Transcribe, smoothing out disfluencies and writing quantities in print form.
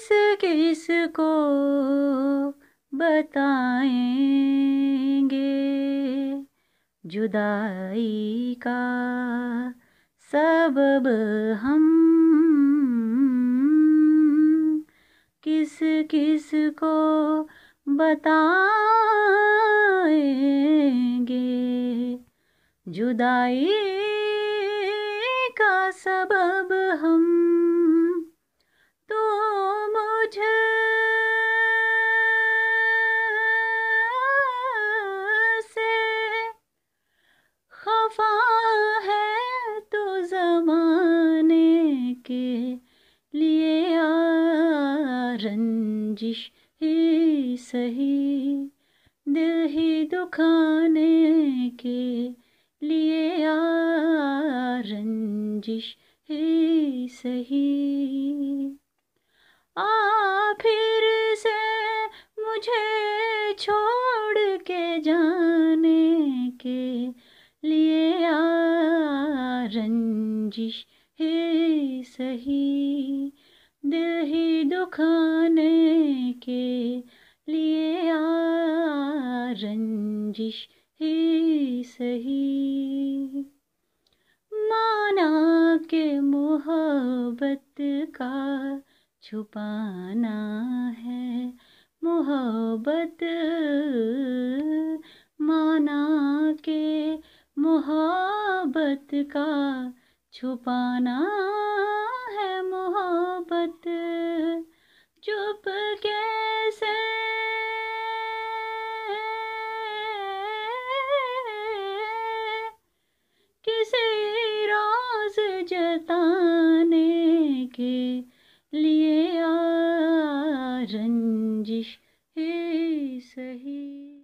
किस किस को बताएंगे जुदाई का सबब हम, किस किस को बताएंगे जुदाई का सबब हम। तो मुझसे खफा है तो ज़माने के लिए रंजिश ही सही, दिल ही दुखाने के लिए रंजिश ही सही। फिर से मुझे छोड़ के जाने के लिए रंजिश ही सही, दिल ही दुखाने के लिए रंजिश ही सही। माना के मोहब्बत का छुपाना है मोहब्बत, माना के मोहब्बत का छुपाना है मोहब्बत, चुप कैसे किसी राज जताने के लिए रंजिश ही सही।